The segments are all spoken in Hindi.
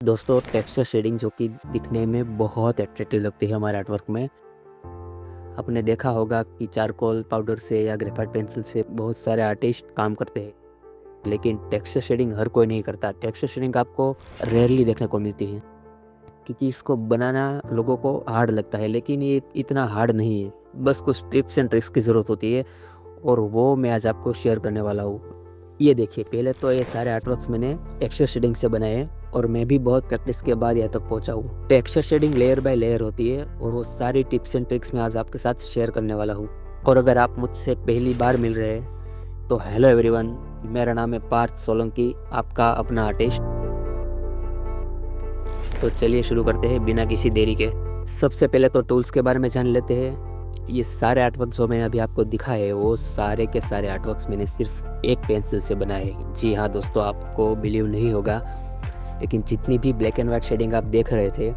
दोस्तों, टेक्सचर शेडिंग जो कि दिखने में बहुत अट्रैक्टिव लगती है हमारे आर्टवर्क में। आपने देखा होगा कि चारकोल पाउडर से या ग्रेफाइट पेंसिल से बहुत सारे आर्टिस्ट काम करते हैं, लेकिन टेक्सचर शेडिंग हर कोई नहीं करता। टेक्सचर शेडिंग आपको रेयरली देखने को मिलती है क्योंकि इसको बनाना लोगों को हार्ड लगता है, लेकिन ये इतना हार्ड नहीं है। बस कुछ टिप्स एंड ट्रिक्स की ज़रूरत होती है और वो मैं आज आपको शेयर करने वाला हूँ। ये देखिए, पहले तो ये सारे आर्टवर्क्स मैंने टेक्सचर शेडिंग से बनाए हैं और मैं भी बहुत प्रैक्टिस के बाद यहाँ तक पहुँचा हूँ। Texture shading layer by layer होती है और वो सारी टिप्स एंड ट्रिक्स मैं आज आपके साथ शेयर करने वाला हूँ। और अगर आप मुझसे पहली बार मिल रहे हैं तो हेलो एवरीवन, मेरा नाम है पार्थ सोलंकी, आपका अपना आर्टिस्ट। तो चलिए शुरू करते हैं बिना किसी देरी के। सबसे पहले तो टूल्स के बारे में जान लेते हैं। ये सारे आर्टवर्क्स जो मैंने अभी आपको दिखाए हैं वो सारे के सारे आर्टवर्क्स मैंने सिर्फ एक पेंसिल से बनाए हैं। जी हाँ दोस्तों, आपको बिलीव नहीं होगा, लेकिन जितनी भी ब्लैक एंड वाइट शेडिंग आप देख रहे थे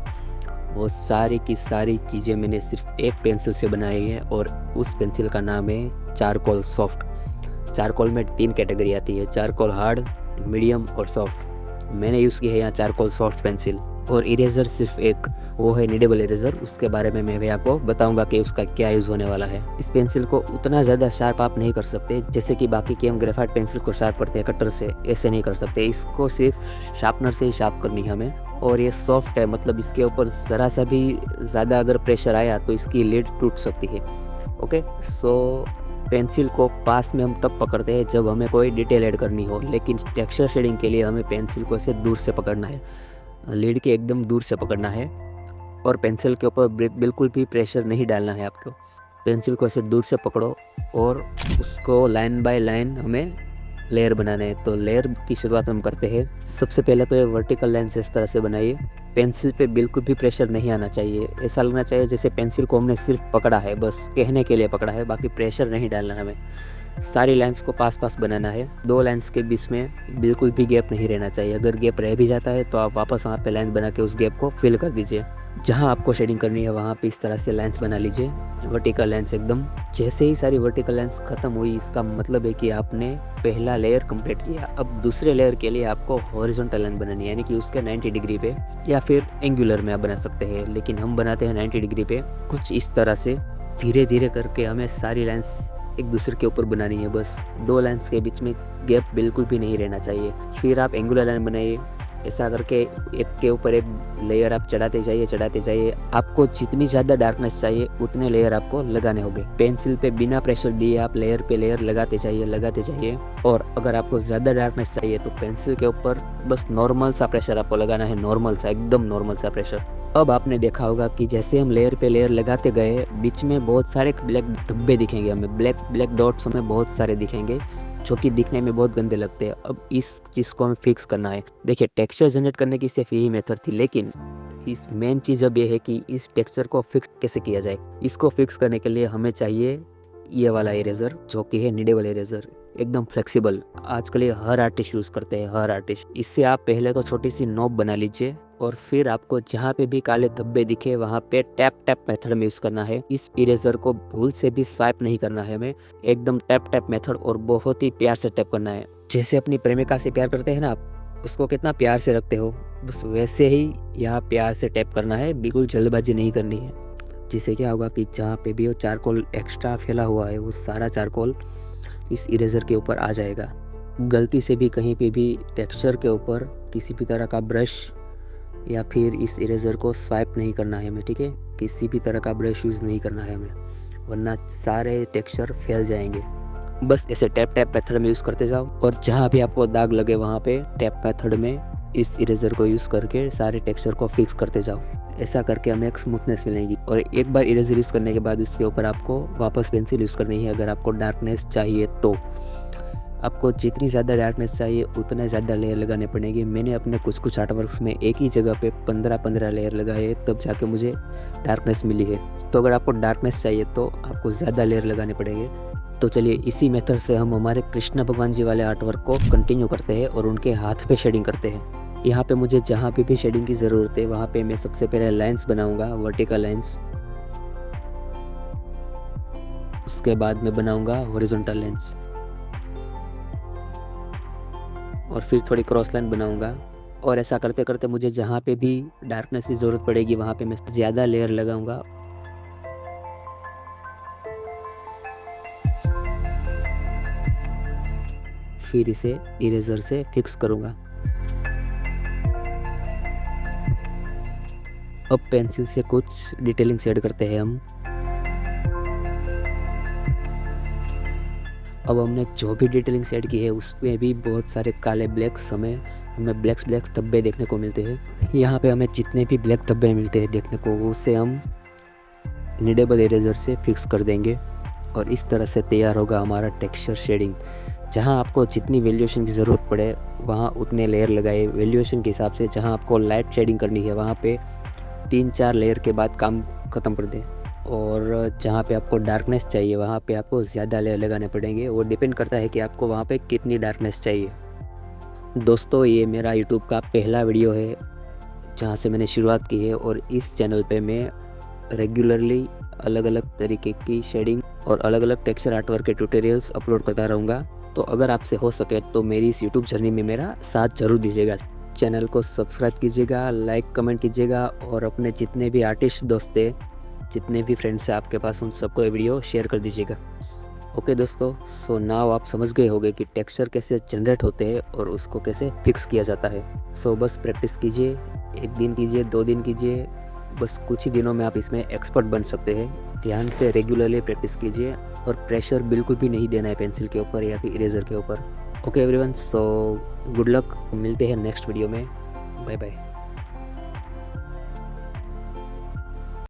वो सारी की सारी चीज़ें मैंने सिर्फ एक पेंसिल से बनाई है और उस पेंसिल का नाम है चारकोल सॉफ्ट। चारकोल में 3 कैटेगरी आती है, चारकोल हार्ड, मीडियम और सॉफ्ट। मैंने यूज़ की है यहाँ चारकोल सॉफ्ट पेंसिल। और इरेज़र सिर्फ एक वो है नीडेबल इरेज़र, उसके बारे में मैं भी आपको बताऊंगा कि उसका क्या यूज़ होने वाला है। इस पेंसिल को उतना ज़्यादा शार्प आप नहीं कर सकते जैसे कि बाकी की हम ग्रेफाइट पेंसिल को शार्प करते हैं कटर से, ऐसे नहीं कर सकते। इसको सिर्फ शार्पनर से ही शार्प करनी है हमें। और ये सॉफ्ट है, मतलब इसके ऊपर ज़रा सा भी ज़्यादा अगर प्रेशर आया तो इसकी लिड टूट सकती है। ओके, सो पेंसिल को पास में हम तब पकड़ते हैं जब हमें कोई डिटेल ऐड करनी हो, लेकिन टेक्सचर शेडिंग के लिए हमें पेंसिल को ऐसे दूर से पकड़ना है, लीड के एकदम दूर से पकड़ना है और पेंसिल के ऊपर बिल्कुल भी प्रेशर नहीं डालना है आपको। पेंसिल को ऐसे दूर से पकड़ो और उसको लाइन बाय लाइन हमें लेयर बनाना है। तो लेयर की शुरुआत हम करते हैं। सबसे पहले तो ये वर्टिकल लाइन से इस तरह से बनाइए। पेंसिल पे बिल्कुल भी प्रेशर नहीं आना चाहिए, ऐसा लगना चाहिए जैसे पेंसिल को हमने सिर्फ पकड़ा है, बस कहने के लिए पकड़ा है, बाकी प्रेशर नहीं डालना है हमें। सारी लाइंस को पास पास बनाना है। 2 लाइंस के बीच में बिल्कुल भी गैप नहीं रहना चाहिए। अगर गैप रह भी जाता है तो आप वापस वहाँ पे लाइन बना के उस गैप को फिल कर दीजिए। जहाँ आपको शेडिंग करनी है वहाँ पे इस तरह से लाइंस बना लीजिए, वर्टिकल लाइंस एकदम। जैसे ही सारी वर्टिकल लाइंस खत्म हुई, इसका मतलब है कि आपने पहला लेयर कंप्लीट किया। अब दूसरे लेयर के लिए आपको हॉरिजॉन्टल लाइन बनानी है, यानी कि उसके 90 डिग्री पे, या फिर एंगुलर में आप बना सकते हैं, लेकिन हम बनाते हैं 90 डिग्री पे। कुछ इस तरह से धीरे धीरे करके हमें सारी लाइंस एक दूसरे के ऊपर बनानी है। बस 2 लाइंस के बीच में गैप बिल्कुल भी नहीं रहना चाहिए। फिर आप एंगुलर लाइन बनाइए। ऐसा करके एक के ऊपर एक लेयर आप चढ़ाते जाइए। आपको जितनी ज़्यादा डार्कनेस चाहिए उतने लेयर आपको लगाने होंगे। पेंसिल पे बिना प्रेशर दिए आप लेयर पे लेयर लगाते जाइए। और अगर आपको ज़्यादा डार्कनेस चाहिए तो पेंसिल के ऊपर बस नॉर्मल सा प्रेशर आपको लगाना है, नॉर्मल सा, एकदम नॉर्मल सा प्रेशर। अब आपने देखा होगा कि जैसे हम लेयर पे लेयर लगाते गए, बीच में बहुत सारे ब्लैक धब्बे दिखेंगे हमें, ब्लैक डॉट्स हमें बहुत सारे दिखेंगे जो कि दिखने में बहुत गंदे लगते हैं। अब इस चीज़ को हमें फिक्स करना है। देखिए, टेक्सचर जनरेट करने की सिर्फ यही मेथड थी, लेकिन इस मेन चीज़ अब ये है कि इस टेक्सचर को फिक्स कैसे किया जाए। इसको फिक्स करने के लिए हमें चाहिए ये वाला इरेज़र जो कि है नीडेबल इरेज़र, एकदम फ्लेक्सिबल। आजकल ये हर आर्टिस्ट यूज़ करते हैं, हर आर्टिस्ट। इससे आप पहले तो छोटी सी नॉब बना लीजिए और फिर आपको जहाँ पे भी काले धब्बे दिखे वहाँ पे टैप मेथड में यूज़ करना है। इस इरेज़र को भूल से भी स्वाइप नहीं करना है हमें, एकदम टैप मेथड, और बहुत ही प्यार से टैप करना है। जैसे अपनी प्रेमिका से प्यार करते हैं ना आप, उसको कितना प्यार से रखते हो, बस वैसे ही यहाँ प्यार से टैप करना है, बिल्कुल जल्दबाजी नहीं करनी है। जिससे क्या होगा कि जहाँ पे भी वो चारकोल एक्स्ट्रा फैला हुआ है वो सारा चारकोल इस इरेज़र के ऊपर आ जाएगा। गलती से भी कहीं पे भी टेक्सचर के ऊपर किसी भी तरह का ब्रश या फिर इस इरेज़र को स्वाइप नहीं करना है हमें, ठीक है? किसी भी तरह का ब्रश यूज़ नहीं करना है हमें, वरना सारे टेक्सचर फैल जाएंगे। बस ऐसे टैप मेथड में यूज़ करते जाओ और जहाँ भी आपको दाग लगे वहाँ पे टैप मेथड में इस इरेज़र को यूज़ करके सारे टेक्सचर को फिक्स करते जाओ। ऐसा करके हमें एक स्मूथनेस मिलेगी। और एक बार इरेज़र यूज़ करने के बाद इसके ऊपर आपको वापस पेंसिल यूज़ करनी है। अगर आपको डार्कनेस चाहिए तो आपको जितनी ज़्यादा डार्कनेस चाहिए उतना ज़्यादा लेयर लगाने पड़ेंगे। मैंने अपने कुछ आर्टवर्क्स में एक ही जगह पे 15 लेयर लगाए, तब जाके मुझे डार्कनेस मिली है। तो अगर आपको डार्कनेस चाहिए तो आपको ज़्यादा लेयर लगाने पड़ेंगे। तो चलिए इसी मेथड से हम हमारे कृष्ण भगवान जी वाले आर्टवर्क को कंटिन्यू करते हैं और उनके हाथ पे शेडिंग करते हैं। यहाँ पे मुझे जहाँ पे भी शेडिंग की ज़रूरत है वहाँ पे मैं सबसे पहले लाइंस बनाऊँगा, वर्टिकल लाइंस। उसके बाद मैं बनाऊँगा हॉरिजॉन्टल लाइंस और फिर थोड़ी क्रॉस लाइन बनाऊँगा और ऐसा करते करते मुझे जहाँ पे भी डार्कनेस की ज़रूरत पड़ेगी वहाँ पे मैं ज़्यादा लेयर लगाऊंगा। फिर इसे इरेजर से फिक्स करूंगा। अब पेंसिल से कुछ डिटेलिंग शेड करते हैं हम। अब हमने जो भी डिटेलिंग शेड की है उसमें भी बहुत सारे काले ब्लैक्स हमें ब्लैक्स धब्बे देखने को मिलते हैं। यहाँ पे हमें जितने भी ब्लैक धब्बे मिलते हैं देखने को उसे हम निडेबल इरेजर से फिक्स कर देंगे और इस तरह से तैयार होगा हमारा टेक्सचर शेडिंग। जहाँ आपको जितनी वैल्यूएशन की ज़रूरत पड़े वहाँ उतने लेयर लगाए वैल्यूएशन के हिसाब से। जहाँ आपको लाइट शेडिंग करनी है वहाँ पे 3-4 लेयर के बाद काम ख़त्म कर दें, और जहाँ पे आपको डार्कनेस चाहिए वहाँ पे आपको ज़्यादा लेयर लगाने पड़ेंगे। वो डिपेंड करता है कि आपको वहाँ पे कितनी डार्कनेस चाहिए। दोस्तों ये मेरा यूट्यूब का पहला वीडियो है जहाँ से मैंने शुरुआत की है, और इस चैनल पे मैं रेगुलरली अलग अलग तरीके की शेडिंग और अलग अलग टेक्सचर आर्ट वर्क के ट्यूटोरियल्स अपलोड करता रहूँगा। तो अगर आपसे हो सके तो मेरी इस यूट्यूब जर्नी में मेरा साथ ज़रूर दीजिएगा। चैनल को सब्सक्राइब कीजिएगा, लाइक कमेंट कीजिएगा, और अपने जितने भी आर्टिस्ट दोस्त हैं, जितने भी फ्रेंड्स हैं आपके पास, उन सबको ये वीडियो शेयर कर दीजिएगा। ओके दोस्तों, सो नाउ आप समझ गए होंगे कि टेक्सचर कैसे जनरेट होते हैं और उसको कैसे फिक्स किया जाता है। सो बस प्रैक्टिस कीजिए, 1 दिन कीजिए, 2 दिन कीजिए, बस कुछ ही दिनों में आप इसमें एक्सपर्ट बन सकते हैं। ध्यान से रेगुलरली प्रैक्टिस कीजिए और प्रेशर बिल्कुल भी नहीं देना है पेंसिल के ऊपर या फिर इरेजर के ऊपर। Okay everyone, so good luck, मिलते हैं नेक्स्ट वीडियो में। Bye bye.